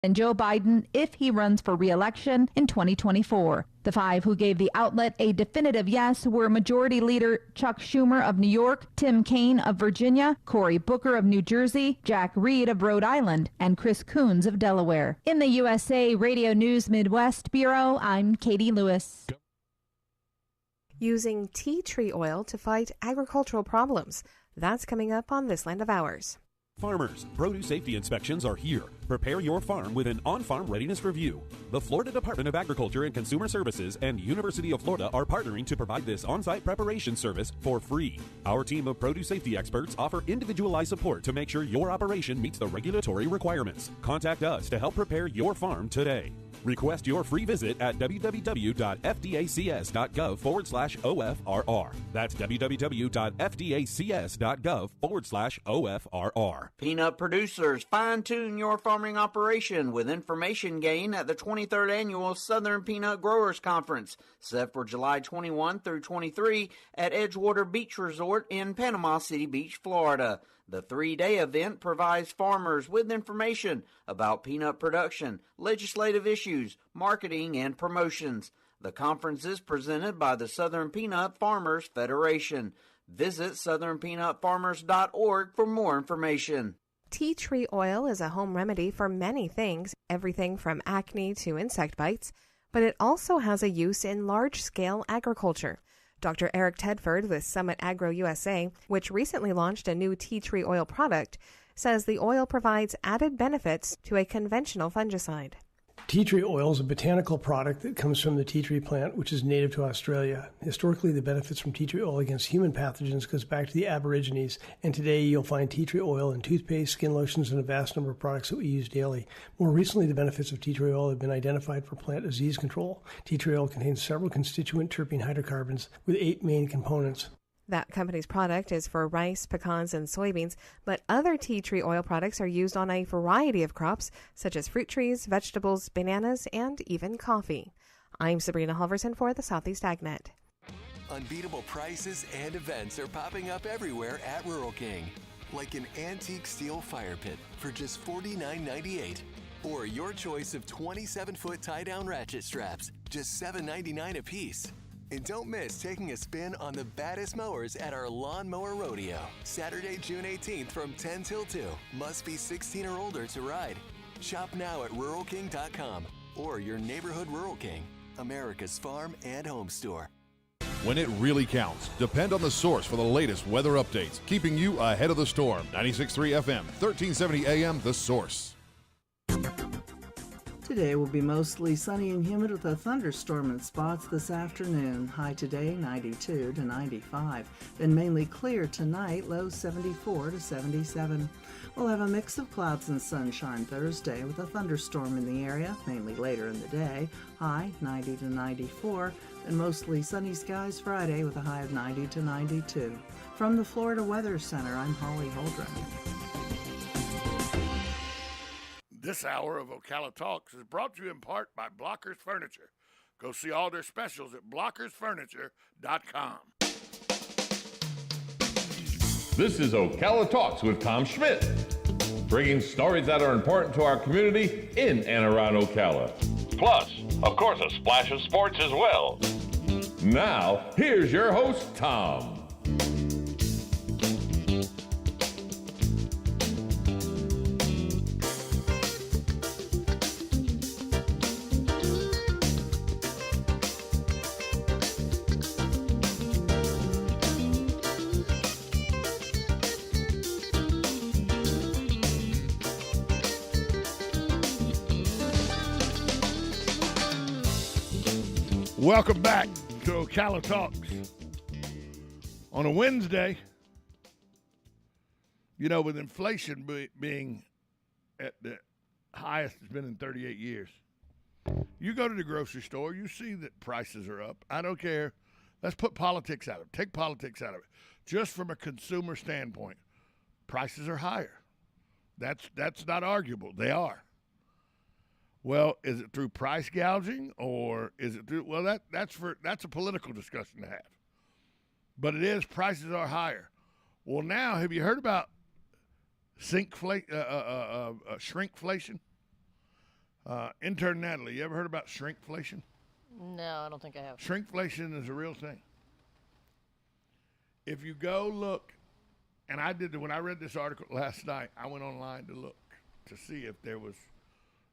and Joe Biden if he runs for re-election in 2024. The 5 who gave the outlet a definitive yes were Majority Leader Chuck Schumer of New York, Tim Kaine of Virginia, Cory Booker of New Jersey, Jack Reed of Rhode Island, and Chris Coons of Delaware. In the USA Radio News Midwest Bureau, I'm Katie Lewis. Using tea tree oil to fight agricultural problems. That's coming up on This Land of Ours. Farmers, produce safety inspections are here. Prepare your farm with an on-farm readiness review. The Florida Department of Agriculture and Consumer Services and University of Florida are partnering to provide this on-site preparation service for free. Our team of produce safety experts offer individualized support to make sure your operation meets the regulatory requirements. Contact us to help prepare your farm today. Request your free visit at www.fdacs.gov/OFRR. That's www.fdacs.gov/OFRR. Peanut producers, fine-tune your farming operation with information gain at the 23rd Annual Southern Peanut Growers Conference, set for July 21 through 23 at Edgewater Beach Resort in Panama City Beach, Florida. The 3-day event provides farmers with information about peanut production, legislative issues, marketing, and promotions. The conference is presented by the Southern Peanut Farmers Federation. Visit southernpeanutfarmers.org for more information. Tea tree oil is a home remedy for many things, everything from acne to insect bites, but it also has a use in large-scale agriculture. Dr. Eric Tedford with Summit Agro USA, which recently launched a new tea tree oil product, says the oil provides added benefits to a conventional fungicide. Tea tree oil is a botanical product that comes from the tea tree plant, which is native to Australia. Historically, the benefits from tea tree oil against human pathogens goes back to the Aborigines, and today you'll find tea tree oil in toothpaste, skin lotions, and a vast number of products that we use daily. More recently, the benefits of tea tree oil have been identified for plant disease control. Tea tree oil contains several constituent terpene hydrocarbons with 8 main components. That company's product is for rice, pecans, and soybeans, but other tea tree oil products are used on a variety of crops, such as fruit trees, vegetables, bananas, and even coffee. I'm Sabrina Halverson for the Southeast AgNet. Unbeatable prices and events are popping up everywhere at Rural King, like an antique steel fire pit for just $49.98, or your choice of 27-foot tie-down ratchet straps, just $7.99 a piece. And don't miss taking a spin on the baddest mowers at our Lawn Mower Rodeo, Saturday, June 18th from 10 till 2. Must be 16 or older to ride. Shop now at ruralking.com or your neighborhood Rural King, America's farm and home store. When it really counts, depend on the source for the latest weather updates, keeping you ahead of the storm. 96.3 FM, 1370 AM, The Source. Today will be mostly sunny and humid with a thunderstorm in spots this afternoon. High today 92 to 95. Then mainly clear tonight, low 74 to 77. We'll have a mix of clouds and sunshine Thursday with a thunderstorm in the area, mainly later in the day. High 90 to 94. And mostly sunny skies Friday with a high of 90 to 92. From the Florida Weather Center, I'm Holly Holdren. This hour of Ocala Talks is brought to you in part by Blockers Furniture. Go see all their specials at blockersfurniture.com. This is Ocala Talks with Tom Schmidt, bringing stories that are important to our community in and around Ocala. Plus, of course, a splash of sports as well. Now, here's your host, Tom. Welcome back to Ocala Talks. On a Wednesday, you know, with inflation being at the highest it's been in 38 years, you go to the grocery store, you see that prices are up. I don't care. Let's put politics out of it. Take politics out of it. Just from a consumer standpoint, prices are higher. That's not arguable. They are. Well, is it through price gouging or is it through? Well, that's a political discussion to have. But it is, prices are higher. Well, now, have you heard about shrinkflation? Intern Natalie, you ever heard about shrinkflation? No, I don't think I have. Shrinkflation is a real thing. If you go look, and I did, when I read this article last night, I went online to look to see if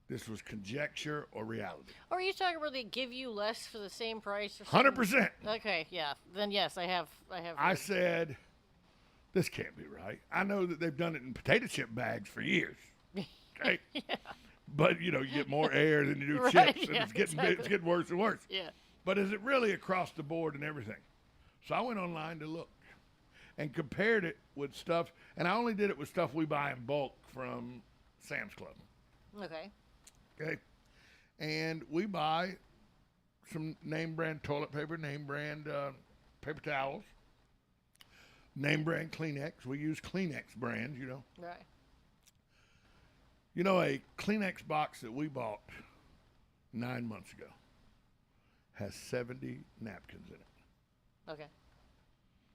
this was conjecture or reality. Or are you talking about they give you less for the same price? Or 100%. Okay, yeah. Then yes, I have. I said, this can't be right. I know that they've done it in potato chip bags for years. Okay. Yeah. But you get more air than you do Right, chips, and yeah, it's getting worse and worse. Yeah. But is it really across the board and everything? So I went online to look and compared it with stuff, and I only did it with stuff we buy in bulk from Sam's Club. Okay. Okay. And we buy some name brand toilet paper, name brand paper towels, name brand Kleenex. We use Kleenex brands, Right. A Kleenex box that we bought 9 months ago has 70 napkins in it. Okay.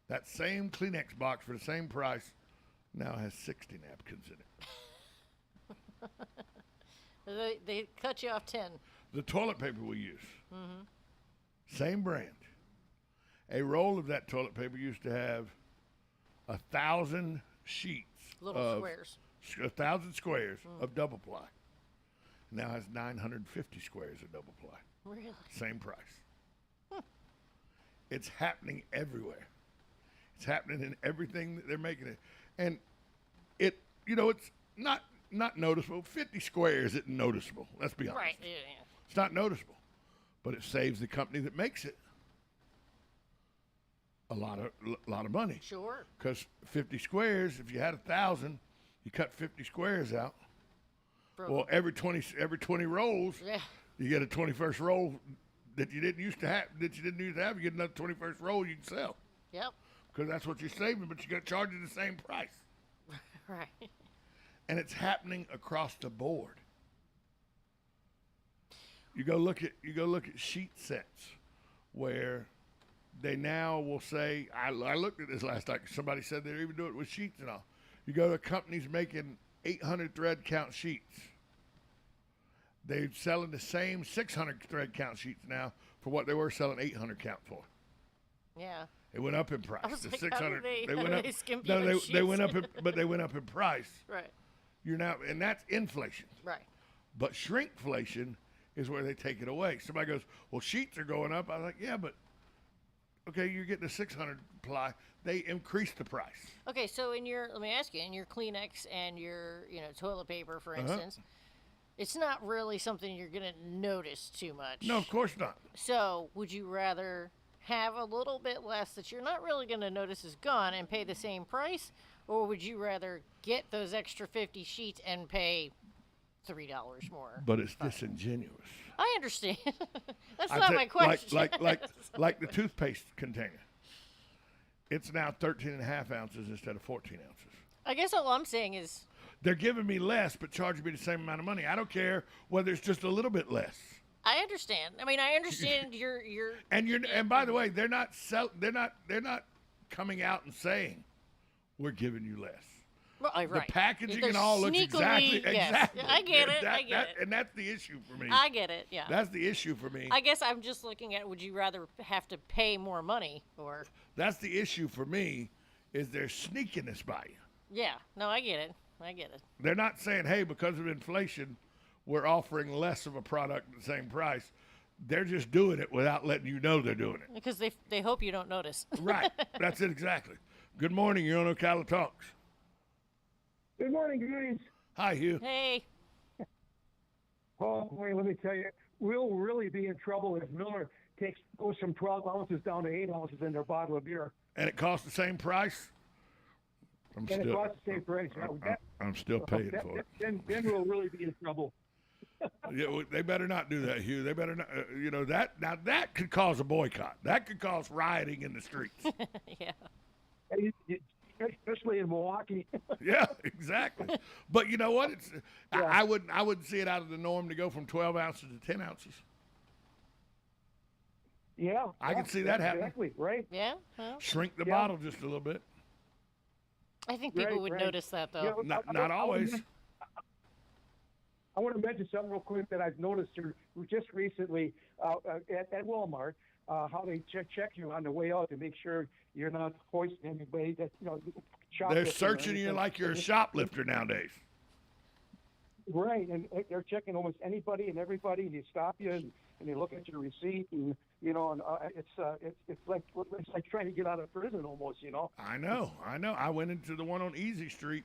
That same Kleenex box for the same price now has 60 napkins in it. They cut you off 10. The toilet paper we use, same brand. A roll of that toilet paper used to have 1,000 sheets. Little squares. 1,000 squares of double ply. Now has 950 squares of double ply. Really? Same price. It's happening everywhere. It's happening in everything that they're making it. And it's not noticeable. 50 squares isn't noticeable. Let's be honest. Right. Yeah. It's not noticeable. But it saves the company that makes it a lot of money. Sure. Because 50 squares, if you had 1,000, you cut 50 squares out. Well, every 20 rolls, you get a 21st roll that you didn't used to have. You get another 21st roll you can sell. Yep. Because that's what you're saving, but you got to charge it the same price. Right. And it's happening across the board. You go look at sheet sets where they now will say, I looked at this last night. Somebody said they're even doing it with sheets and all. You go to companies making 800 thread count sheets. They're selling the same 600 thread count sheets now for what they were selling 800 count for. Yeah. It went up in price. I was The like, 600. they went up. skimp No, you on they sheets? went up, but they went up in price. Right. You're now, and that's inflation. Right. But shrinkflation is where they take it away. Somebody goes, well, sheets are going up. I was like, yeah, but okay, you're getting a 600 ply. They increased the price. Okay, so let me ask you, in your Kleenex and your, toilet paper, for instance, it's not really something you're going to notice too much. No, of course not. So would you rather have a little bit less that you're not really going to notice is gone and pay the same price? Or would you rather get those extra 50 sheets and pay $3 more? But it's disingenuous. I understand. That's not my question. Like the toothpaste container. It's now 13.5 ounces instead of 14 ounces. I guess all I'm saying is they're giving me less, but charging me the same amount of money. I don't care whether it's just a little bit less. I understand. I mean, I understand your And by the way, they're not coming out and saying we're giving you less. Well, right. The packaging and all looks exactly. Yes. I get it. I get it. And that's the issue for me. I get it. Yeah. That's the issue for me. I guess I'm just looking at, would you rather have to pay more money or? That's the issue for me, is they're sneaking this by you. Yeah. No, I get it. They're not saying, hey, because of inflation, we're offering less of a product at the same price. They're just doing it without letting you know they're doing it. Because they hope you don't notice. Right. That's it exactly. Good morning. You're on Ocala Talks. Good morning, guys. Hi, Hugh. Hey. Oh, boy, let me tell you, we'll really be in trouble if Miller goes from 12 ounces down to 8 ounces in their bottle of beer. And it costs the same price? It costs the same price. I'm still paying for it. Then we'll really be in trouble. Yeah, well, they better not do that, Hugh. They better not. That could cause a boycott. That could cause rioting in the streets. Yeah. Especially in Milwaukee. Yeah, exactly. But you know what? I wouldn't see it out of the norm to go from 12 ounces to 10 ounces. Yeah. I can see that happening. Exactly, right? Yeah. Well, shrink the bottle just a little bit. I think people would notice that, though. Not always. I want to mention something real quick that I've noticed here just recently at Walmart. How they check you on the way out to make sure you're not hoisting anybody that They're searching you like you're a shoplifter nowadays. Right, and they're checking almost anybody and everybody, and they stop you and they look at your receipt, and it's like trying to get out of prison almost. I know. I went into the one on Easy Street,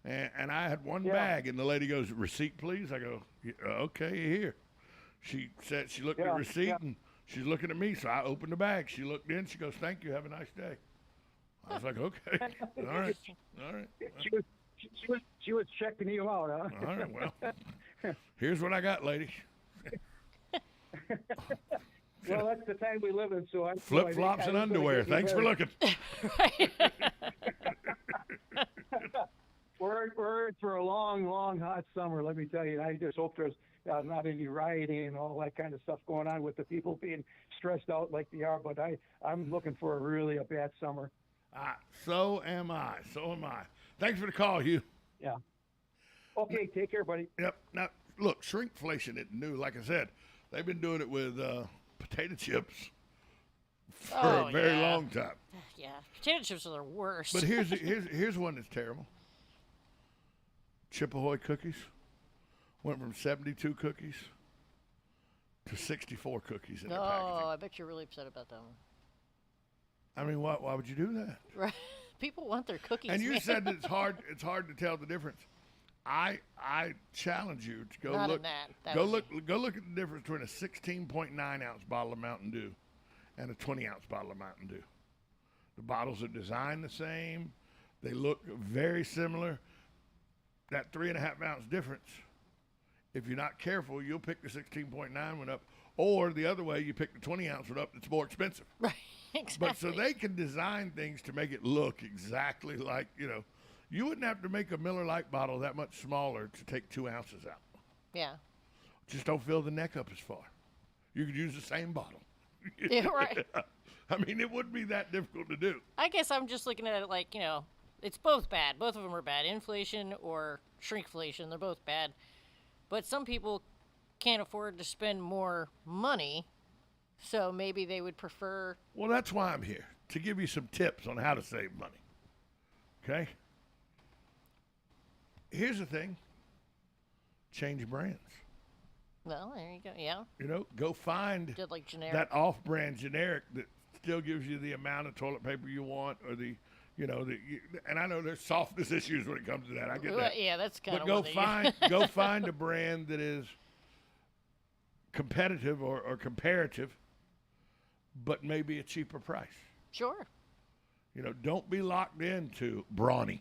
and I had one bag, and the lady goes, "Receipt, please." I go, "Okay, here." She said she looked at the receipt and she's looking at me, so I opened the bag. She looked in. She goes, "Thank you. Have a nice day." I was like, "Okay, all right." She was checking you out, huh? All right, well, here's what I got, lady. Well, that's the time we live in, so I flip-flops and underwear. Thanks for looking. We're in for a long, long, hot summer, let me tell you. I just hope there's not any rioting and all that kind of stuff going on with the people being stressed out like they are, but I'm looking for a bad summer. So am I. Thanks for the call, Hugh. Yeah. Okay, take care, buddy. Yep. Now, look, shrinkflation isn't new. Like I said, they've been doing it with potato chips for a very long time. Yeah, potato chips are the worst. But here's one that's terrible. Chip Ahoy cookies went from 72 cookies to 64 cookies in the packaging. Oh, I bet you're really upset about that one. I mean, why would you do that? Right. People want their cookies. And you said that it's hard to tell the difference. I challenge you to go look at the difference between a 16.9 ounce bottle of Mountain Dew and a 20 ounce bottle of Mountain Dew. The bottles are designed the same. They look very similar. That 3.5 ounce difference, if you're not careful, you'll pick the 16.9 one up, or the other way, you pick the 20 ounce one up that's more expensive. Right, exactly. But so they can design things to make it look exactly like, you wouldn't have to make a Miller Lite bottle that much smaller to take 2 ounces out. Yeah. Just don't fill the neck up as far. You could use the same bottle. Yeah, right. I mean, it wouldn't be that difficult to do. I guess I'm just looking at it like, it's both bad. Both of them are bad. Inflation or shrinkflation, they're both bad. But some people can't afford to spend more money, so maybe they would prefer... Well, that's why I'm here, to give you some tips on how to save money. Okay? Here's the thing. Change brands. Well, there you go, yeah. Go find like that off-brand generic that still gives you the amount of toilet paper you want, or and I know there's softness issues when it comes to that. I get that. Yeah, that's kind of. But go find a brand that is competitive or comparative, but maybe a cheaper price. Sure. Don't be locked into Brawny.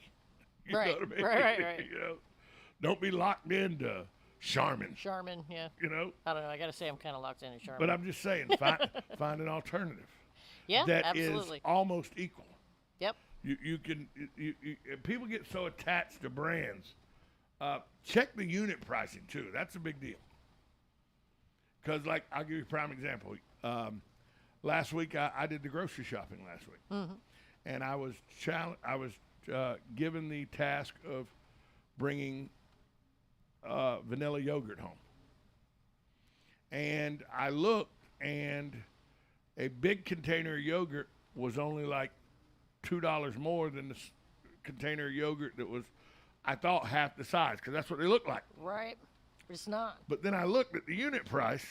Right. Know what I mean? Right. Don't be locked into Charmin. Charmin, yeah. I don't know. I got to say, I'm kind of locked into Charmin. But I'm just saying, find an alternative. Yeah, that absolutely. Is almost equal. Yep. You can people get so attached to brands. Check the unit pricing too. That's a big deal. Because I'll give you a prime example. Last week I did the grocery shopping last week, and I was given the task of bringing vanilla yogurt home. And I looked, and a big container of yogurt was only like $2 more than the container of yogurt that was, I thought, half the size, because that's what they look like. Right. It's not. But then I looked at the unit price,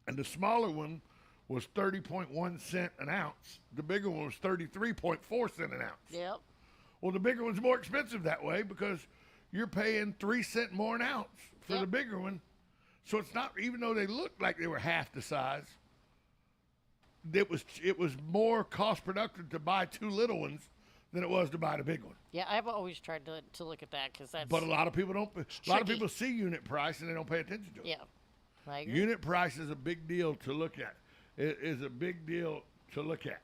and the smaller one was 30.1 cents an ounce. The bigger one was 33.4 cents an ounce. Yep. Well, the bigger one's more expensive that way because you're paying 3 cents more an ounce for the bigger one. So it's not, even though they looked like they were half the size, it was more cost productive to buy 2 little ones than it was to buy the big one. Yeah, I've always tried to look at that because that's. But a lot of people don't. A lot of people see unit price and they don't pay attention to it. Yeah, I agree. Unit price is a big deal to look at. It is a big deal to look at.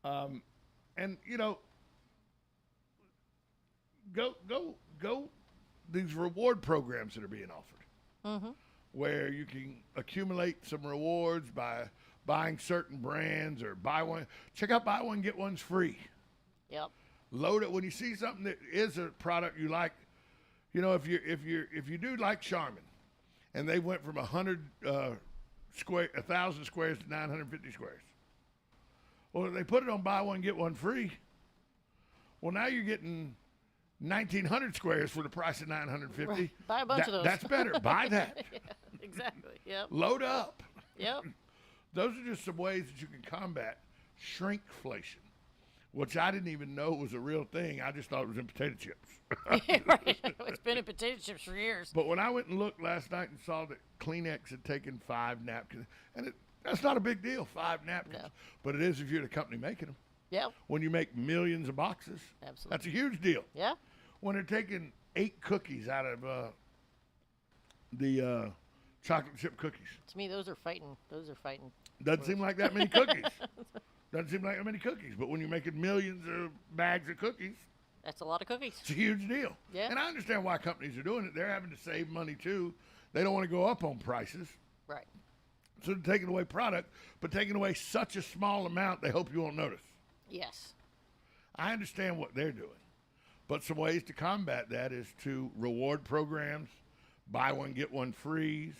And go. These reward programs that are being offered, where you can accumulate some rewards by buying certain brands, or check out buy one, get one's free. Yep. Load it when you see something that is a product you like. You know, if you do like Charmin, and they went from 1,000 squares to 950 squares. Well, they put it on buy one get one free. Well, now you're getting 1,900 squares for the price of 950. Right. Buy a bunch of those. That's better. Buy that. Yeah, exactly. Yep. Load up. Yep. Those are just some ways that you can combat shrinkflation, which I didn't even know was a real thing. I just thought it was in potato chips. Right. It's been in potato chips for years. But when I went and looked last night and saw that Kleenex had taken 5 napkins, and that's not a big deal, 5 napkins. No. But it is if you're the company making them. Yeah. When you make millions of boxes. Absolutely. That's a huge deal. Yeah. When they're taking 8 cookies out of the chocolate chip cookies. To me, those are fighting. Doesn't seem like that many cookies. Doesn't seem like that many cookies. But when you're making millions of bags of cookies. That's a lot of cookies. It's a huge deal. Yeah. And I understand why companies are doing it. They're having to save money, too. They don't want to go up on prices. Right. So they're taking away product, but taking away such a small amount, they hope you won't notice. Yes. I understand what they're doing. But some ways to combat that is to reward programs, buy one, get one frees.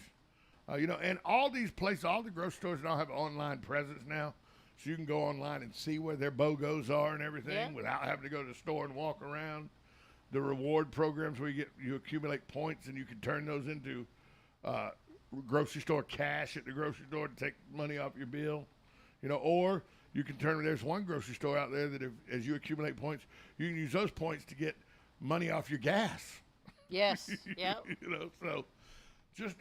And all these places, all the grocery stores now have online presence now. So you can go online and see where their BOGOs are and everything without having to go to the store and walk around. The reward programs where you accumulate points and you can turn those into grocery store cash at the grocery store to take money off your bill. Or you can there's one grocery store out there that as you accumulate points, you can use those points to get money off your gas. Yes. Yeah. So just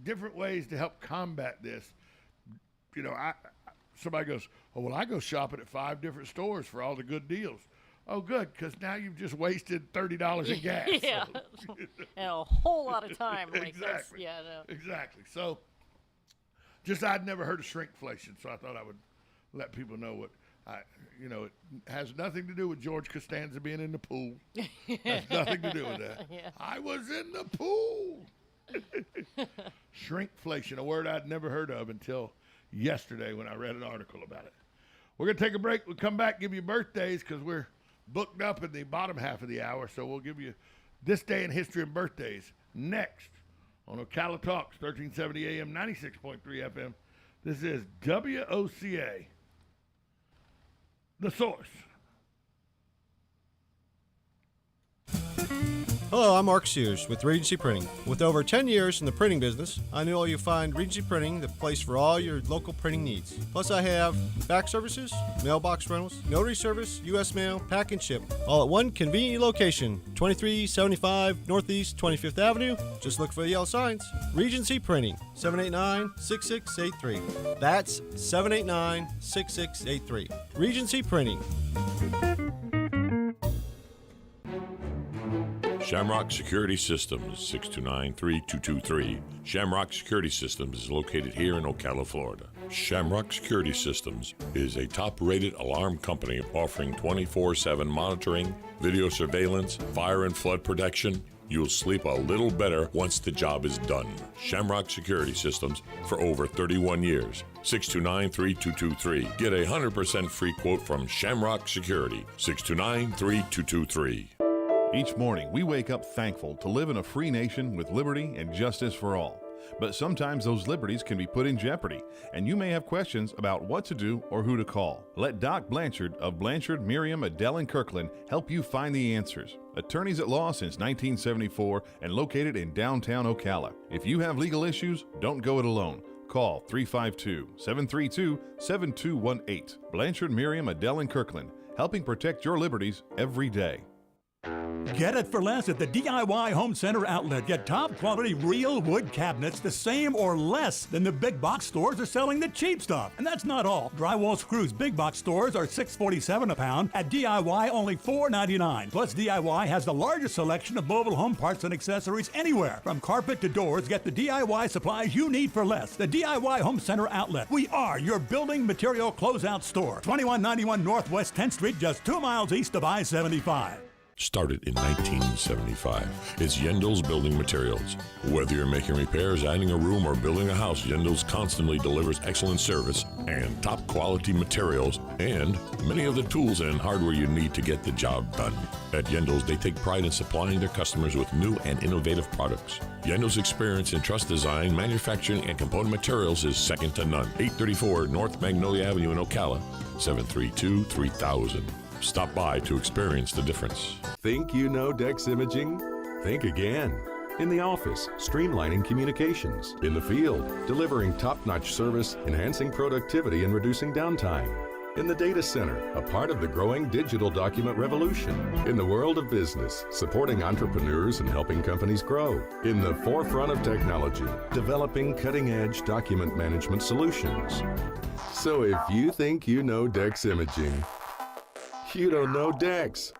different ways to help combat this. Somebody goes, oh, well, I go shopping at 5 different stores for all the good deals. Oh, good, because now you've just wasted $30 in gas. Yeah, and a whole lot of time. Exactly. No. Exactly. So I'd never heard of shrinkflation, so I thought I would let people know what it has nothing to do with George Costanza being in the pool. Has nothing to do with that. Yeah. I was in the pool. Shrinkflation, a word I'd never heard of until yesterday when I read an article about it. We're going to take a break. We'll come back, give you birthdays because we're booked up in the bottom half of the hour. So we'll give you this day in history and birthdays next on Ocala Talks, 1370 AM, 96.3 FM. This is WOCA, The Source. Hello, I'm Mark Sears with Regency Printing. With over 10 years in the printing business, I know you'll find Regency Printing the place for all your local printing needs. Plus, I have fax services, mailbox rentals, notary service, U.S. mail, pack and ship, all at one convenient location, 2375 Northeast 25th Avenue. Just look for the yellow signs. Regency Printing, 789-6683. That's 789-6683. Regency Printing. Shamrock Security Systems, 629-3223. Shamrock Security Systems is located here in Ocala, Florida. Shamrock Security Systems is a top-rated alarm company offering 24/7 monitoring, video surveillance, fire and flood protection. You'll sleep a little better once the job is done. Shamrock Security Systems for over 31 years. 629-3223. Get a 100% free quote from Shamrock Security. 629-3223. Each morning, we wake up thankful to live in a free nation with liberty and justice for all. But sometimes those liberties can be put in jeopardy, and you may have questions about what to do or who to call. Let Doc Blanchard of Blanchard, Miriam, Adele, and Kirkland help you find the answers. Attorneys at law since 1974 and located in downtown Ocala. If you have legal issues, don't go it alone. Call 352-732-7218. Blanchard, Miriam, Adele, and Kirkland, helping protect your liberties every day. Get it for less at the DIY Home Center outlet. Get top quality real wood cabinets the same or less than the big box stores are selling the cheap stuff. And that's not all. Drywall screws big box stores are $6.47 a pound. At DIY only $4.99. Plus DIY has the largest selection of mobile home parts and accessories anywhere. From carpet to doors, get the DIY supplies you need for less. The DIY Home Center outlet. We are your building material closeout store. 2191 Northwest 10th Street, just 2 miles east of I-75. started in 1975. It's Yendel's Building Materials. Whether you're making repairs, adding a room, or building a house, Yendel's constantly delivers excellent service and top quality materials and many of the tools and hardware you need to get the job done. At Yendel's, they take pride in supplying their customers with new and innovative products. Yendel's experience in truss design, manufacturing, and component materials is second to none. 834 North Magnolia Avenue in Ocala, 732-3000. Stop by to experience the difference. Think you know Dex Imaging? Think again. In the office, streamlining communications. In the field, delivering top-notch service, enhancing productivity, and reducing downtime. In the data center, a part of the growing digital document revolution. In the world of business, supporting entrepreneurs and helping companies grow. In the forefront of technology, developing cutting-edge document management solutions. So if you think you know Dex Imaging, you don't know Dex.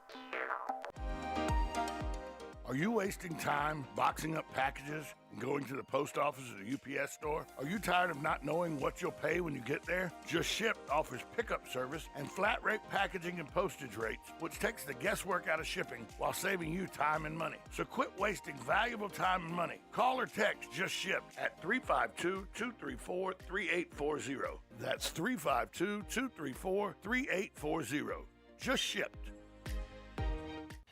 Are you wasting time boxing up packages and going to the post office or the UPS store? Are you tired of not knowing what you'll pay when you get there? Just Ship offers pickup service and flat rate packaging and postage rates, which takes the guesswork out of shipping while saving you time and money. So quit wasting valuable time and money. Call or text Just Ship at 352-234-3840. That's 352-234-3840. Just Shipped.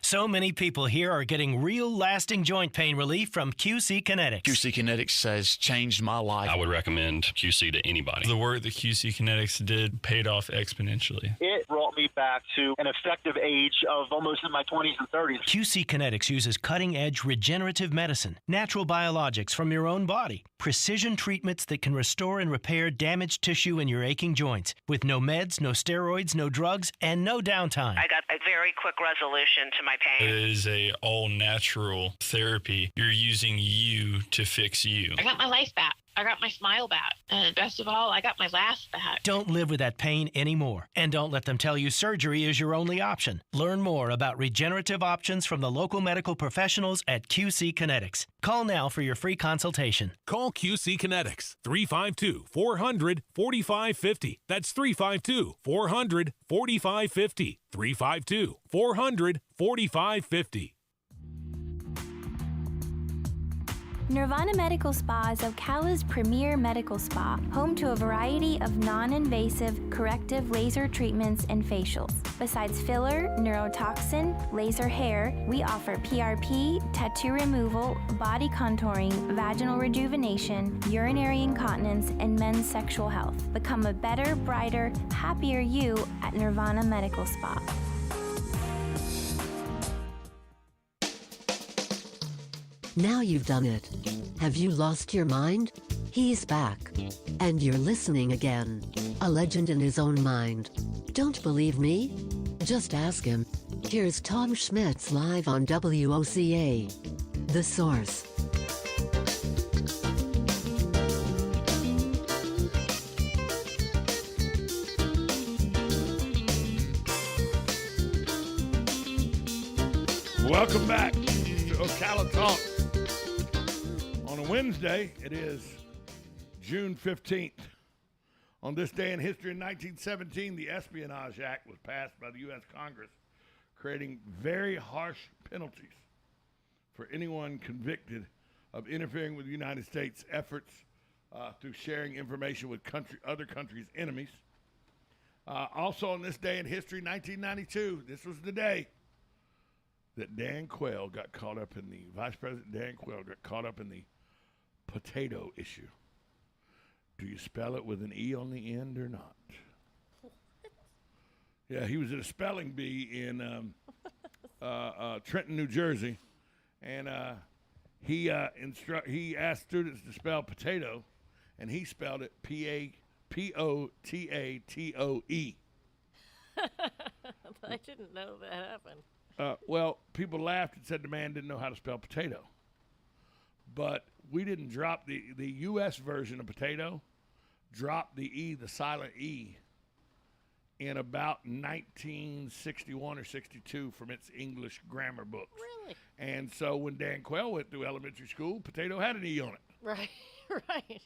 So many people here are getting real lasting joint pain relief from QC Kinetics. QC Kinetics has changed my life. I would recommend QC to anybody. The work that QC Kinetics did paid off exponentially. It brought me back to an effective age of almost in my 20s and 30s. QC Kinetics uses cutting-edge regenerative medicine, natural biologics from your own body, precision treatments that can restore and repair damaged tissue in your aching joints, with no meds, no steroids, no drugs, and no downtime. I got a very quick resolution to my pain. It is a all-natural therapy. You're using you to fix you. I got my life back. I got my smile back. And best of all, I got my laugh back. Don't live with that pain anymore. And don't let them tell you surgery is your only option. Learn more about regenerative options from the local medical professionals at QC Kinetics. Call now for your free consultation. Call QC Kinetics, 352-400-4550. That's 352-400-4550. 352-400-4550. Nirvana Medical Spa is Ocala's premier medical spa, home to a variety of non-invasive corrective laser treatments and facials. Besides filler, neurotoxin, laser hair, we offer PRP, tattoo removal, body contouring, vaginal rejuvenation, urinary incontinence, and men's sexual health. Become a better, brighter, happier you at Nirvana Medical Spa. Now you've done it. Have you lost your mind? He's back. And you're listening again. A legend in his own mind. Don't believe me? Just ask him. Here's Tom Schmitz live on WOCA. The Source. Welcome back to Ocala Talk. On a Wednesday, it is June 15th. On this day in history in 1917, the Espionage Act was passed by the U.S. Congress, creating very harsh penalties for anyone convicted of interfering with the United States' efforts through sharing information with other countries' enemies. Also on this day in history, 1992, this was the day that Vice President Dan Quayle got caught up in the potato issue. Do you spell it with an E on the end or not? What? Yeah, he was at a spelling bee in Trenton, New Jersey, and he asked students to spell potato, and he spelled it P-O-T-A-T-O-E. I didn't know that happened. Well, people laughed and said the man didn't know how to spell potato. But we didn't drop the U.S. version of potato, dropped the E, the silent E, in about 1961 or 62 from its English grammar books. Really? And so when Dan Quayle went through elementary school, potato had an E on it. Right, right.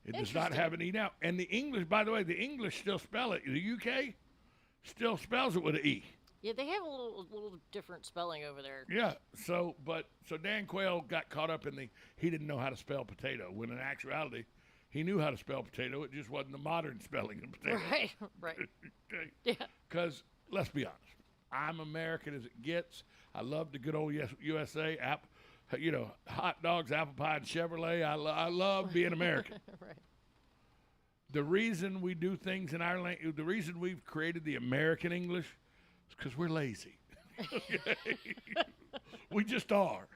It does not have an E now. And the English, by the way, the English still spell it. The UK still spells it with an E. Yeah, they have a little different spelling over there. Yeah, so Dan Quayle got caught up in he didn't know how to spell potato, when in actuality, he knew how to spell potato. It just wasn't the modern spelling of potato. Right. Okay. Yeah. Because, let's be honest, I'm American as it gets. I love the good old USA, hot dogs, apple pie, and Chevrolet. I love being American. Right. The reason we do things in our language, the reason we've created the American English, is because we're lazy. We just are.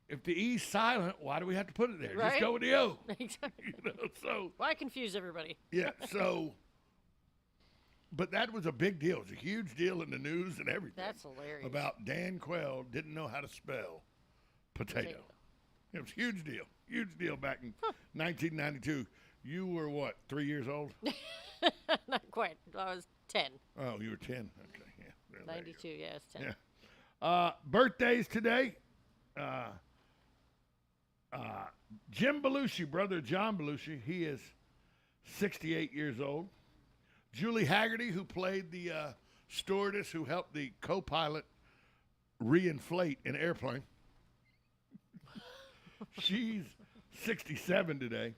If the E's silent, why do we have to put it there? Right? Just go with the O. Exactly. So why confuse everybody? Yeah. So, but that was a big deal. It was a huge deal in the news and everything. That's hilarious. About Dan Quayle didn't know how to spell potato. It was a huge deal. Huge deal back in 1992. You were what, 3 years old? Not quite. I was 10. Oh, you were 10. Okay, yeah. Well, 92, yeah, it's 10. Yeah. Birthdays today. Jim Belushi, brother John Belushi, he is 68 years old. Julie Haggerty, who played the stewardess who helped the co-pilot reinflate an airplane. She's 67 today.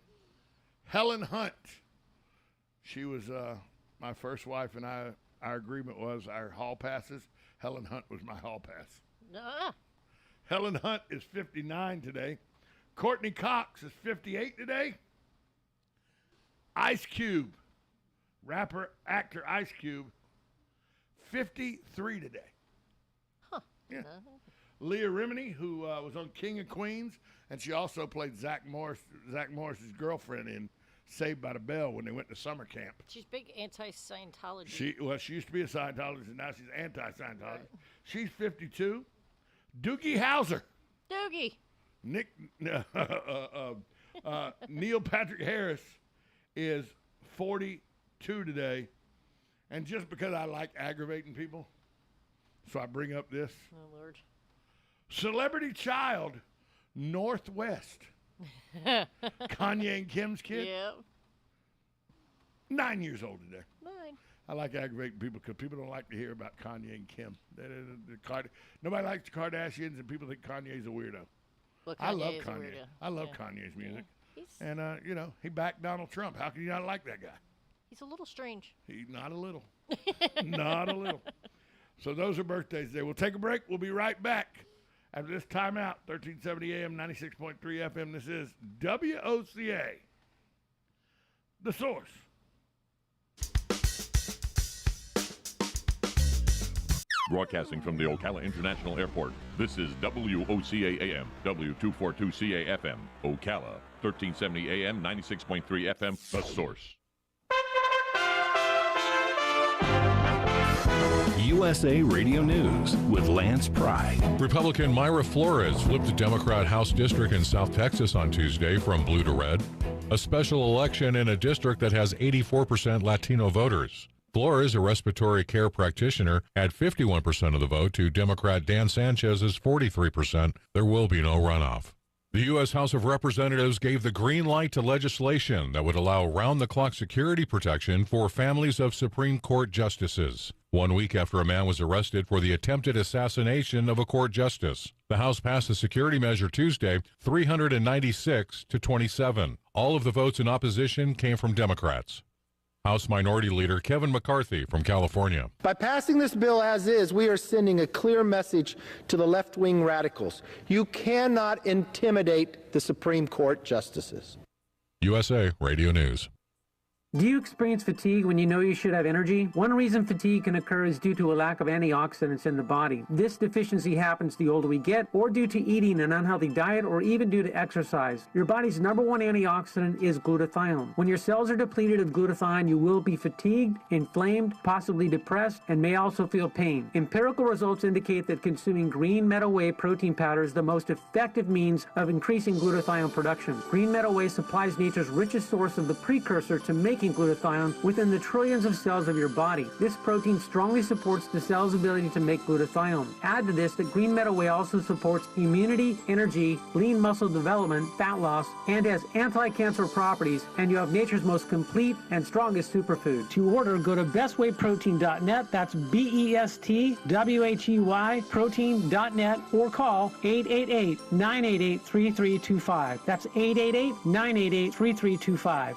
Helen Hunt. She was my first wife, and our agreement was our hall passes. Helen Hunt was my hall pass. Helen Hunt is 59 today. Courtney Cox is 58 today. Ice Cube, rapper, actor Ice Cube, 53 today. Yeah. Leah Remini, who was on King of Queens, and she also played Zach Morris's girlfriend in Saved by the Bell when they went to summer camp. She's big anti-Scientology. She used to be a Scientologist, and now she's anti-Scientologist. Right. She's 52. Doogie Howser. Doogie. Neil Patrick Harris is 42 today. And just because I like aggravating people, so I bring up this. Oh, Lord. Celebrity child, Northwest. Kanye and Kim's kid. Yep. 9 years old today. 9. I like aggravating people because people don't like to hear about Kanye and Kim. Nobody likes the Kardashians, and people think Kanye's a weirdo. Well, I love is Kanye. I love Kanye's music. Yeah. And, he backed Donald Trump. How can you not like that guy? He's a little strange. Not a little. Not a little. So those are birthdays today. We'll take a break. We'll be right back after this timeout. 1370 AM, 96.3 FM. This is WOCA, The Source. Broadcasting from the Ocala International Airport, this is WOCA AM, W242CA FM, Ocala, 1370 AM, 96.3 FM, The Source. USA Radio News with Lance Pry. Republican Myra Flores flipped the Democrat House district in South Texas on Tuesday from blue to red, a special election in a district that has 84% Latino voters. Flores, a respiratory care practitioner, had 51% of the vote to Democrat Dan Sanchez's 43%. There will be no runoff. The U.S. House of Representatives gave the green light to legislation that would allow round-the-clock security protection for families of Supreme Court justices. 1 week after a man was arrested for the attempted assassination of a court justice. The House passed a security measure Tuesday, 396 to 27. All of the votes in opposition came from Democrats. House Minority Leader Kevin McCarthy from California. By passing this bill as is, we are sending a clear message to the left-wing radicals. You cannot intimidate the Supreme Court justices. USA Radio News. Do you experience fatigue when you know you should have energy? One reason fatigue can occur is due to a lack of antioxidants in the body. This deficiency happens the older we get, or due to eating an unhealthy diet, or even due to exercise. Your body's number one antioxidant is glutathione. When your cells are depleted of glutathione, you will be fatigued, inflamed, possibly depressed, and may also feel pain. Empirical results indicate that consuming green meadow whey protein powder is the most effective means of increasing glutathione production. Green meadow whey supplies nature's richest source of the precursor to make making glutathione within the trillions of cells of your body. This protein strongly supports the cell's ability to make glutathione. Add to this that green meadow whey also supports immunity, energy, lean muscle development, fat loss, and has anti-cancer properties, and you have nature's most complete and strongest superfood. To order, go to bestwayprotein.net. That's BESTWHEY protein.net, or call 888-988-3325. That's 888-988-3325.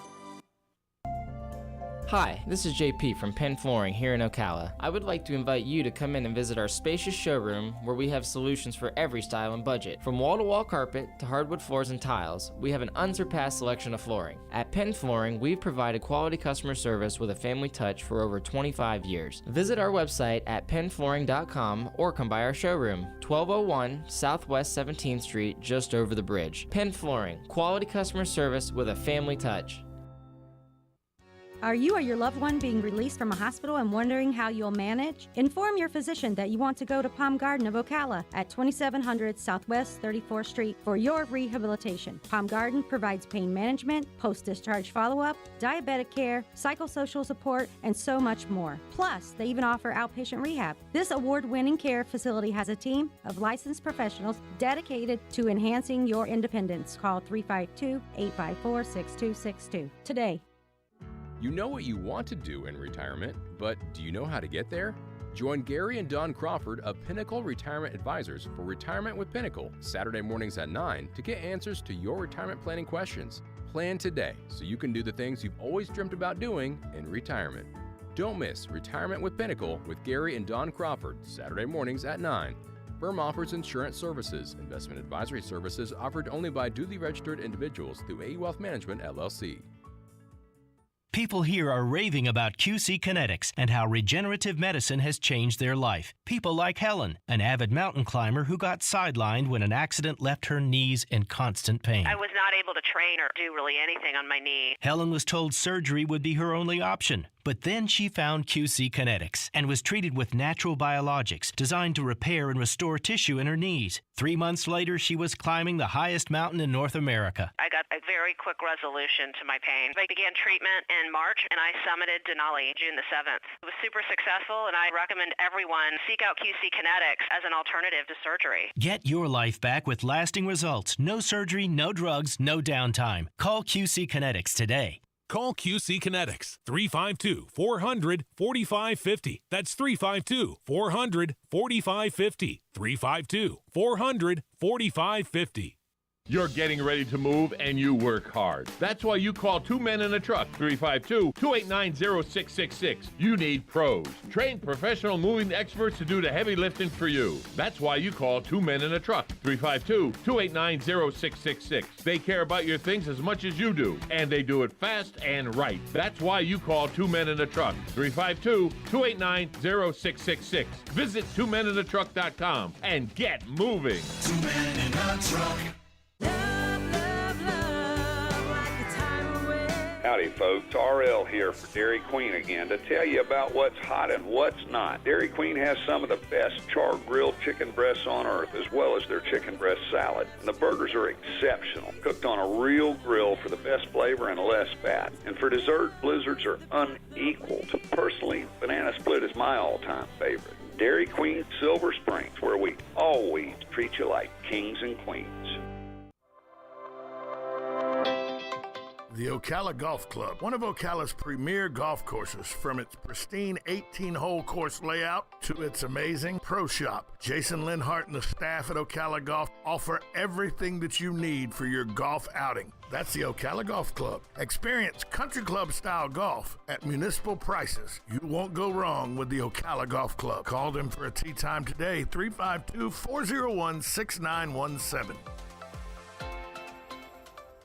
Hi, this is JP from Penn Flooring here in Ocala. I would like to invite you to come in and visit our spacious showroom where we have solutions for every style and budget. From wall-to-wall carpet to hardwood floors and tiles, we have an unsurpassed selection of flooring. At Penn Flooring, we've provided quality customer service with a family touch for over 25 years. Visit our website at pennflooring.com or come by our showroom, 1201 Southwest 17th Street, just over the bridge. Penn Flooring, quality customer service with a family touch. Are you or your loved one being released from a hospital and wondering how you'll manage? Inform your physician that you want to go to Palm Garden of Ocala at 2700 Southwest 34th Street for your rehabilitation. Palm Garden provides pain management, post-discharge follow-up, diabetic care, psychosocial support, and so much more. Plus, they even offer outpatient rehab. This award-winning care facility has a team of licensed professionals dedicated to enhancing your independence. Call 352-854-6262 today. You know what you want to do in retirement, but do you know how to get there? Join Gary and Don Crawford of Pinnacle Retirement Advisors for Retirement with Pinnacle, Saturday mornings at 9 to get answers to your retirement planning questions. Plan today so you can do the things you've always dreamt about doing in retirement. Don't miss Retirement with Pinnacle with Gary and Don Crawford, Saturday mornings at 9. Firm offers insurance services. Investment advisory services offered only by duly registered individuals through AE Wealth Management, LLC. People here are raving about QC Kinetics and how regenerative medicine has changed their life. People like Helen, an avid mountain climber who got sidelined when an accident left her knees in constant pain. I was not able to train or do really anything on my knee. Helen was told surgery would be her only option. But then she found QC Kinetics and was treated with natural biologics designed to repair and restore tissue in her knees. 3 months later, she was climbing the highest mountain in North America. I got a very quick resolution to my pain. I began treatment in March, and I summited Denali June the 7th. It was super successful, and I recommend everyone seek out QC Kinetics as an alternative to surgery. Get your life back with lasting results. No surgery, no drugs, no downtime. Call QC Kinetics today. Call QC Kinetics, 352-400-4550. That's 352-400-4550. 352-400-4550. You're getting ready to move and you work hard. That's why you call Two Men in a Truck, 352-289-0666. You need pros. Trained professional moving experts to do the heavy lifting for you. That's why you call Two Men in a Truck, 352-289-0666. They care about your things as much as you do, and they do it fast and right. That's why you call Two Men in a Truck, 352-289-0666. Visit twomeninatruck.com and get moving. Two Men in a Truck. Howdy folks, RL here for Dairy Queen again to tell you about what's hot and what's not. Dairy Queen has some of the best char-grilled chicken breasts on earth, as well as their chicken breast salad. And the burgers are exceptional, cooked on a real grill for the best flavor and less fat. And for dessert, blizzards are unequaled. Personally, banana split is my all-time favorite. Dairy Queen Silver Springs, where we always treat you like kings and queens. The Ocala Golf Club, one of Ocala's premier golf courses, from its pristine 18-hole course layout to its amazing pro shop. Jason Linhart and the staff at Ocala Golf offer everything that you need for your golf outing. That's the Ocala Golf Club. Experience country club style golf at municipal prices. You won't go wrong with the Ocala Golf Club. Call them for a tee time today, 352-401-6917.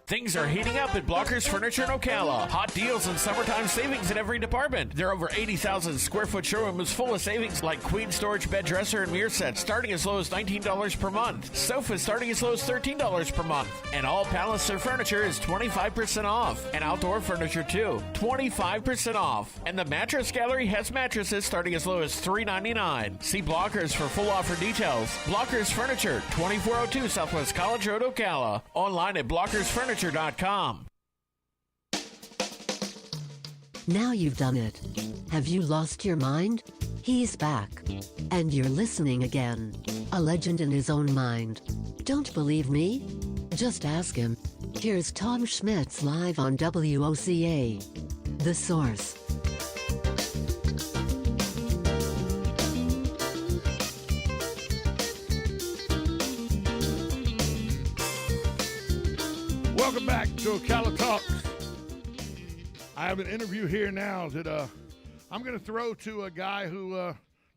Things are heating up at Blockers Furniture in Ocala. Hot deals and summertime savings in every department. Their over 80,000 square foot showroom is full of savings like queen storage bed dresser and mirror sets starting as low as $19 per month. Sofas starting as low as $13 per month. And all Palliser furniture is 25% off. And outdoor furniture too, 25% off. And the mattress gallery has mattresses starting as low as $3.99. See Blockers for full offer details. Blockers Furniture, 2402 Southwest College Road, Ocala. Online at blockersfurniture.com. Now you've done it. Have you lost your mind? He's back. And you're listening again. A legend in his own mind. Don't believe me? Just ask him. Here's Tom Schmitz live on WOCA. The Source. Welcome back to Ocala Talks. I have an interview here now that I'm going to throw to a guy who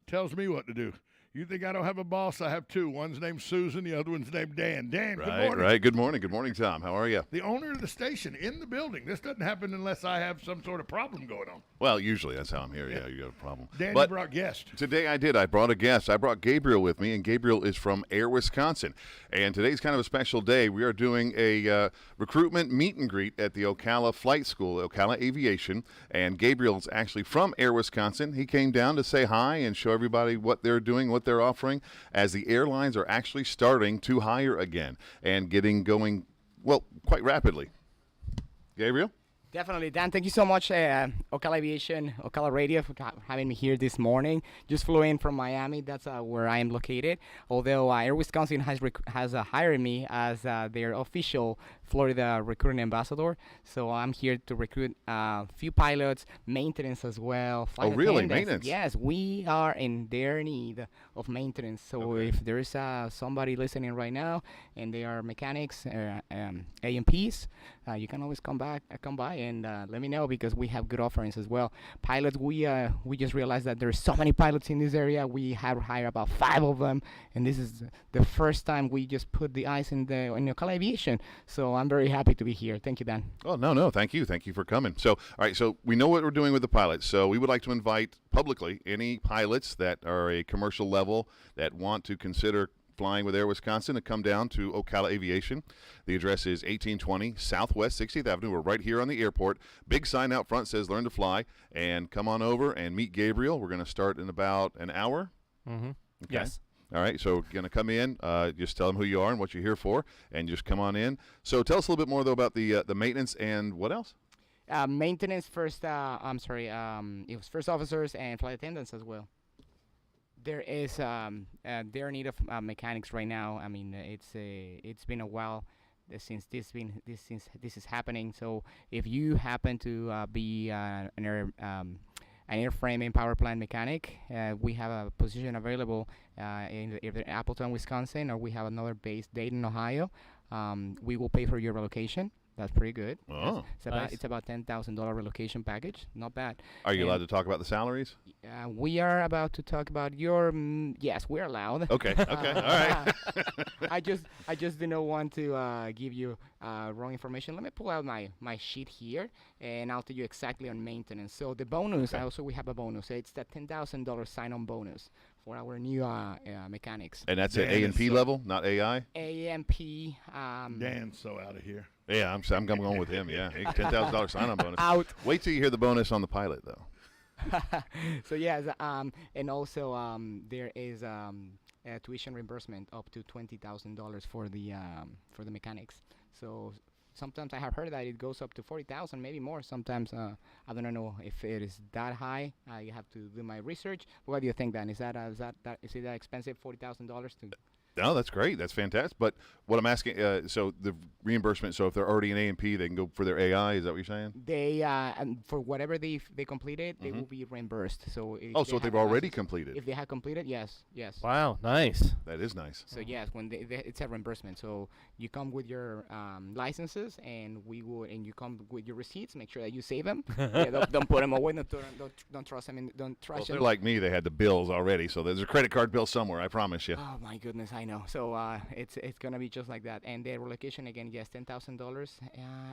tells me what to do. You think I don't have a boss? I have two. One's named Susan. The other one's named Dan. Dan, good morning. Right. Good morning. Good morning, Tom. How are you? The owner of the station in the building. This doesn't happen unless I have some sort of problem going on. Well, usually that's how I'm here. Yeah, you got a problem. Dan, but you brought guests. Today I did. I brought a guest. I brought Gabriel with me, and Gabriel is from Air, Wisconsin. And today's kind of a special day. We are doing a recruitment meet and greet at the Ocala Flight School, Ocala Aviation. And Gabriel's actually from Air, Wisconsin. He came down to say hi and show everybody what they're doing, what they're offering, as the airlines are actually starting to hire again and getting going, well, quite rapidly. Gabriel? Definitely, Dan. Thank you so much, Ocala Aviation, Ocala Radio, for having me here this morning. Just flew in from Miami. That's where I am located. Although Air Wisconsin has hired me as their official Florida recruiting ambassador. So I'm here to recruit a few pilots, maintenance as well. Oh, really? Maintenance? Yes, we are in their need of maintenance. So if there is somebody listening right now and they are mechanics, A&Ps, you can always come by and let me know, because we have good offerings as well. Pilots, we just realized that there's so many pilots in this area. We have hired about 5 of them, and this is the first time we just put the eyes in Ocala Aviation. So I'm very happy to be here. Thank you, Dan. Oh, no, thank you. Thank you for coming. So, all right, so we know what we're doing with the pilots. So we would like to invite publicly any pilots that are a commercial level that want to consider flying with Air Wisconsin to come down to Ocala Aviation. The address is 1820 Southwest 60th Avenue. We're right here on the airport. Big sign out front says Learn to Fly. And come on over and meet Gabriel. We're going to start in about an hour. Mm-hmm. Okay. Yes. All right, so we're going to come in, just tell them who you are and what you're here for, and just come on in. So tell us a little bit more, though, about the maintenance and what else? Maintenance first, it was first officers and flight attendants as well. There is they're in need of mechanics right now. I mean, it's been a while since this is happening. So if you happen to be an airframe and power plant mechanic, we have a position available in either Appleton, Wisconsin, or we have another base, Dayton, Ohio. We will pay for your relocation. That's pretty good. Oh, it's about $10,000 relocation package. Not bad. Are you allowed to talk about the salaries? We are about to talk about your. Yes, we're allowed. Okay. All right. I just didn't want to give you wrong information. Let me pull out my sheet here, and I'll tell you exactly on maintenance. So the bonus. Also, we have a bonus. It's the $10,000 sign-on bonus for our new mechanics. And that's at A&P level, not AI? A&P. Dan's so out of here. Yeah, I'm going with him, yeah. $10,000 sign-on bonus. Out. Wait till you hear the bonus on the pilot, though. So, yes, and also there is a tuition reimbursement up to $20,000 for the mechanics. So sometimes I have heard that it goes up to $40,000, maybe more. Sometimes I don't know if it is that high. I have to do my research. What do you think, Dan? Is it that expensive? $40,000 to? No, that's great. That's fantastic. But what I'm asking, so the reimbursement. So if they're already in A&P, they can go for their AI. Is that what you're saying? They for whatever they completed, they will be reimbursed. So so they've already completed. If they have completed, yes. Wow, nice. That is nice. So yes, when it's a reimbursement. So you come with your licenses, and you come with your receipts. Make sure that you save them. Don't put them away. Don't trust them. Don't trash them. They're like me. They had the bills already. So there's a credit card bill somewhere. I promise you. Oh my goodness. I know. So it's gonna be just like that. And the relocation again, yes, $10,000.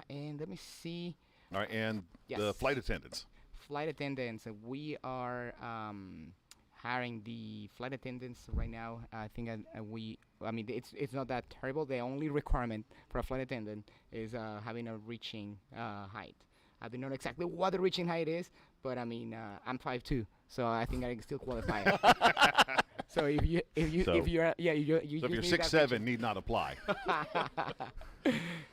And let me see. All right, and the flight attendants. Flight attendants. We are hiring the flight attendants right now. I think it's not that terrible. The only requirement for a flight attendant is having a reaching height. I don't know exactly what the reaching height is, but I mean I'm 5'2", so I think I can still qualify. So if you're 6'7", need not apply.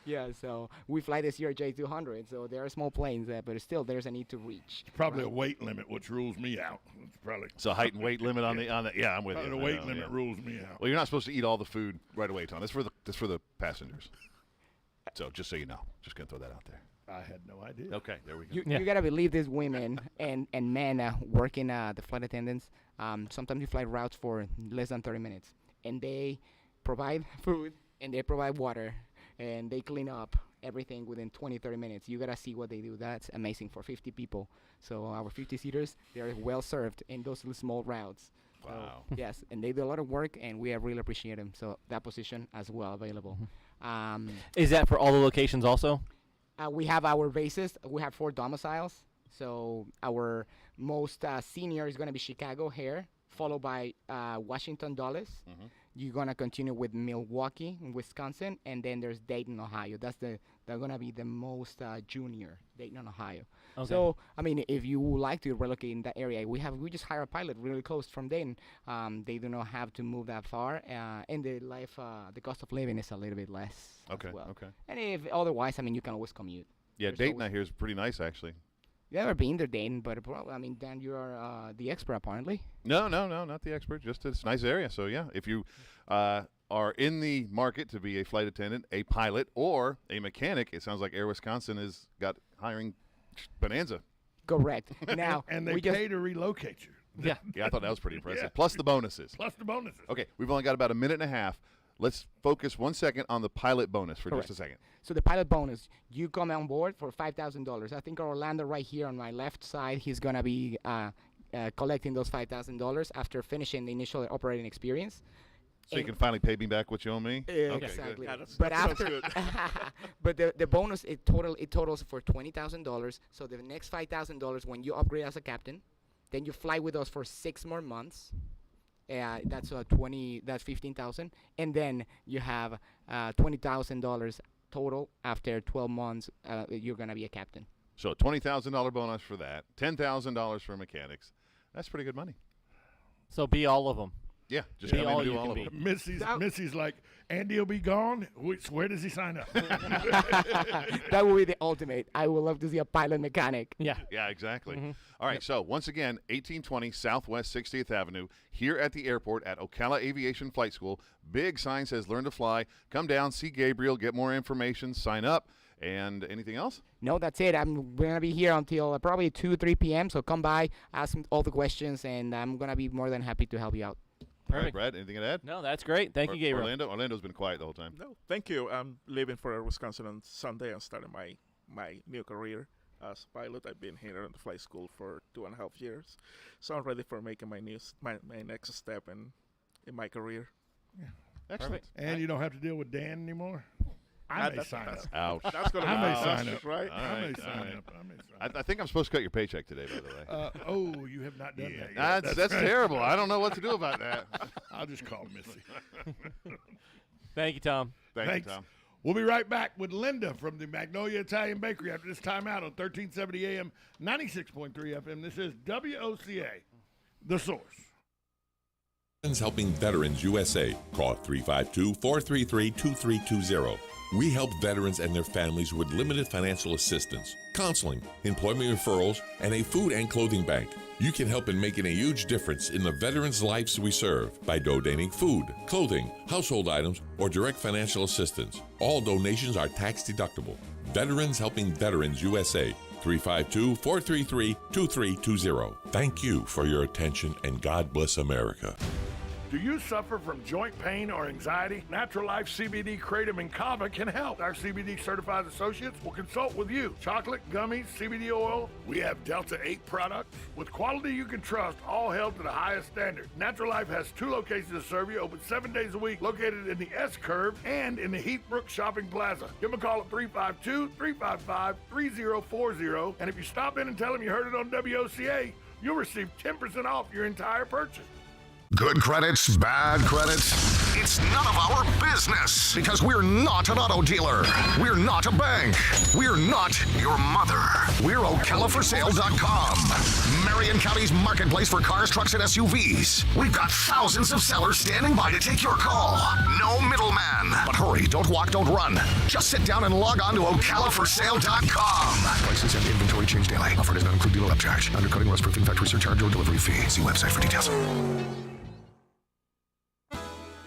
Yeah, so we fly the CRJ-200, so there are small planes, but still there's a need to reach. It's probably a weight limit, which rules me out. It's probably So height and weight limit on the yeah, I'm with probably you. the weight limit rules me out. Well, you're not supposed to eat all the food right away, Tom. That's for the passengers. So just so you know, just gonna throw that out there. I had no idea. Okay, there we go. You gotta believe these women and men working the flight attendants. Sometimes you fly routes for less than 30 minutes, and they provide food and they provide water and they clean up everything within 20-30 minutes. You gotta see what they do. That's amazing for 50 people. So our 50 seaters, they're well served in those little small routes. Wow. So, yes, and they do a lot of work, and we really appreciate them. So that position as well available. Is that for all the locations also? We have our bases. We have 4 domiciles. So our most senior is going to be Chicago here, followed by Washington Dulles. You're going to continue with Milwaukee, Wisconsin, and then there's Dayton, Ohio. They're going to be the most junior, Dayton, Ohio. Okay. So, I mean, if you would like to relocate in that area, we just hire a pilot really close from Dayton. They do not have to move that far, and the cost of living is a little bit less. Okay, as well. okay. And if otherwise, I mean, you can always commute. Yeah, Dayton I hear is pretty nice actually. You never been to Dayton, but probably, I mean, Dan, you are the expert apparently. No, not the expert. Just it's a nice area. So yeah, if you are in the market to be a flight attendant, a pilot, or a mechanic, it sounds like Air Wisconsin has got hiring bonanza. Correct. Now and they pay to relocate you. Yeah, I thought that was pretty impressive. Yeah. Plus the bonuses. Okay, we've only got about a minute and a half. Let's focus 1 second on the pilot bonus for Correct. just a second. So the pilot bonus, you come on board for $5,000. I think Orlando right here on my left side, he's going to be collecting those $5,000 after finishing the initial operating experience. So you can finally pay me back what you owe me? Okay, Exactly. good. But after, but the bonus it totals for $20,000. So the next $5,000 when you upgrade as a captain, then you fly with us for 6 more months. That's $15,000, and then you have $20,000 total after 12 months. You're gonna be a captain. So $20,000 bonus for that, $10,000 for mechanics. That's pretty good money. So be all of them. Yeah, just be come in all and do you all can of be. them. Missy's like, Andy will be gone. Where does he sign up? That would be the ultimate. I would love to see a pilot mechanic. Yeah, exactly. All right, so once again, 1820 Southwest 60th Avenue, here at the airport at Ocala Aviation Flight School. Big sign says Learn to Fly. Come down, see Gabriel, get more information, sign up. And anything else? No, that's it. I'm going to be here until probably 2-3 p.m., so come by, ask me all the questions, and I'm going to be more than happy to help you out. All right, Brad, anything to add? No, that's great. Thank you, Gabriel. Orlando's been quiet the whole time. No, thank you. I'm leaving for Wisconsin on Sunday and starting my new career as a pilot. I've been here at the flight school for 2.5 years, so I'm ready for making my next step in my career. Yeah. Excellent. And you don't have to deal with Dan anymore. I may sign up. Ouch. That's going to be I may ouch, sign up. right? I may sign up. I think I'm supposed to cut your paycheck today, by the way. You have not done that yet. That's right. terrible. I don't know what to do about that. I'll just call Missy. Thank you, Tom. Thanks, Tom. We'll be right back with Linda from the Magnolia Italian Bakery after this time out on 1370 AM, 96.3 FM. This is WOCA, The Source. Helping Veterans USA. Call 352-433-2320. We help veterans and their families with limited financial assistance, counseling, employment referrals, and a food and clothing bank. You can help in making a huge difference in the veterans' lives we serve by donating food, clothing, household items, or direct financial assistance. All donations are tax deductible. Veterans Helping Veterans USA. 352-433-2320. Thank you for your attention, and God bless America. Do you suffer from joint pain or anxiety? Natural Life CBD Kratom and Kava can help. Our CBD certified associates will consult with you. Chocolate, gummies, CBD oil. We have Delta 8 products with quality you can trust, all held to the highest standard. Natural Life has 2 locations to serve you, open 7 days a week, located in the S-Curve and in the Heathbrook Shopping Plaza. Give them a call at 352-355-3040. And if you stop in and tell them you heard it on WOCA, you'll receive 10% off your entire purchase. Good credits, bad credits. It's none of our business because we're not an auto dealer. We're not a bank. We're not your mother. We're OcalaForSale.com. Marion County's marketplace for cars, trucks, and SUVs. We've got thousands of sellers standing by to take your call. No middleman. But hurry, don't walk, don't run. Just sit down and log on to OcalaForSale.com. Prices and inventory change daily. Offer does not include dealer upcharge. Undercutting, rust proofing, factory surcharge, or delivery fee. See website for details.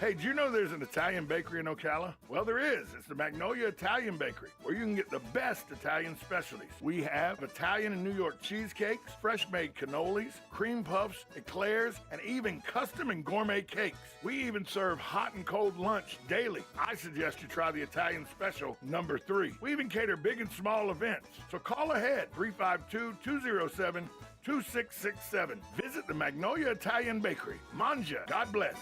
Hey, do you know there's an Italian bakery in Ocala? Well, there is. It's the Magnolia Italian Bakery, where you can get the best Italian specialties. We have Italian and New York cheesecakes, fresh-made cannolis, cream puffs, eclairs, and even custom and gourmet cakes. We even serve hot and cold lunch daily. I suggest you try the Italian special number 3. We even cater big and small events. So call ahead, 352-207-2667. Visit the Magnolia Italian Bakery. Manja. God bless.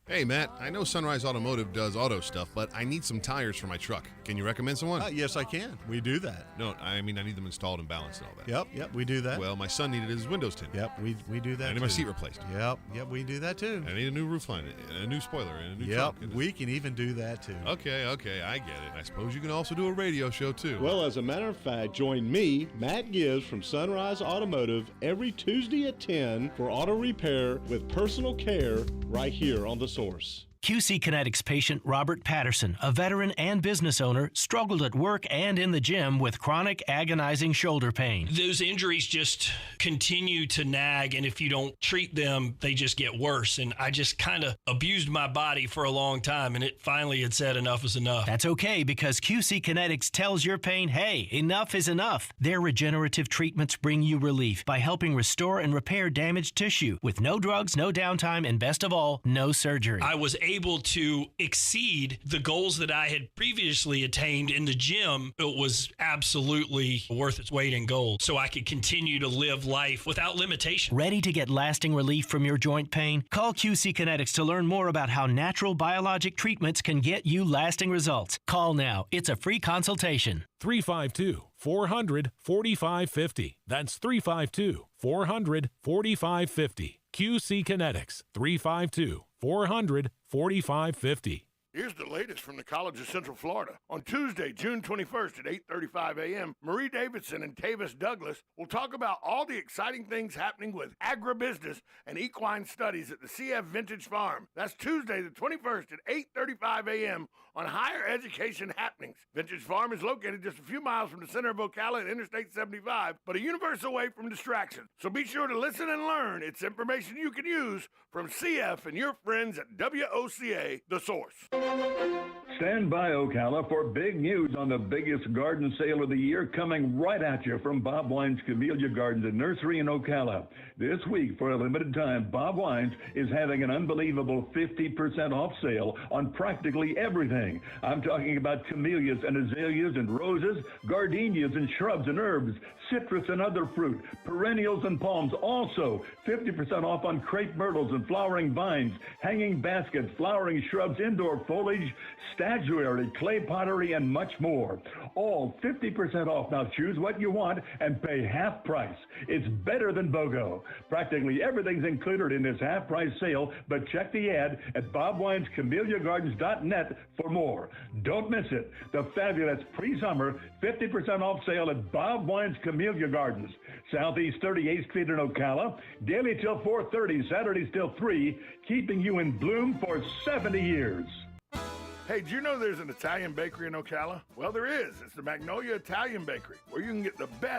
Hey, Matt, I know Sunrise Automotive does auto stuff, but I need some tires for my truck. Can you recommend someone? Yes, I can. We do that. No, I mean, I need them installed and balanced and all that. Yep, we do that. Well, my son needed his windows tinted. Yep, we do that. I need my seat replaced. Yep, we do that too. I need a new roof line, and a new spoiler, and a new trunk. Yep, we can even do that too. Okay, I get it. I suppose you can also do a radio show too. Well, as a matter of fact, join me, Matt Gibbs from Sunrise Automotive, every Tuesday at 10 for auto repair with personal care right here on The Source. QC Kinetics patient Robert Patterson, a veteran and business owner, struggled at work and in the gym with chronic agonizing shoulder pain. Those injuries just continue to nag, and if you don't treat them, they just get worse. And I just kind of abused my body for a long time, and it finally had said enough is enough. That's okay, because QC Kinetics tells your pain, hey, enough is enough. Their regenerative treatments bring you relief by helping restore and repair damaged tissue with no drugs, no downtime, and best of all, no surgery. I was able to exceed the goals that I had previously attained in the gym. It was absolutely worth its weight in gold, so I could continue to live life without limitation. Ready to get lasting relief from your joint pain? Call QC Kinetics to learn more about how natural biologic treatments can get you lasting results. Call now. It's a free consultation. 352-400-4550. That's 352-400-4550. QC Kinetics, 352-400-4550. Here's the latest from the College of Central Florida. On Tuesday, June 21st at 8:35 a.m., Marie Davidson and Tavis Douglas will talk about all the exciting things happening with agribusiness and equine studies at the CF Vintage Farm. That's Tuesday the 21st at 8:35 a.m. on Higher Education Happenings. Vintage Farm is located just a few miles from the center of Ocala at Interstate 75, but a universe away from distractions. So be sure to listen and learn. It's information you can use from CF and your friends at WOCA, The Source. Stand by, Ocala, for big news on the biggest garden sale of the year coming right at you from Bob Wine's Camellia Gardens and Nursery in Ocala. This week, for a limited time, Bob Wines is having an unbelievable 50% off sale on practically everything. I'm talking about camellias and azaleas and roses, gardenias and shrubs and herbs, citrus and other fruit, perennials and palms. Also, 50% off on crepe myrtles and flowering vines, hanging baskets, flowering shrubs, indoor foliage, statuary, clay pottery, and much more. All 50% off. Now choose what you want and pay half price. It's better than BOGO. Practically everything's included in this half price sale, but check the ad at bobwinescamelliagardens.net for more. Don't miss it. The fabulous pre-summer 50% off sale at Bob Wines Camellia Gardens, Southeast 38th Street in Ocala, daily till 4:30, Saturdays till 3, keeping you in bloom for 70 years. Hey, do you know there's an Italian bakery in Ocala? Well, there is. It's the Magnolia Italian Bakery, where you can get the best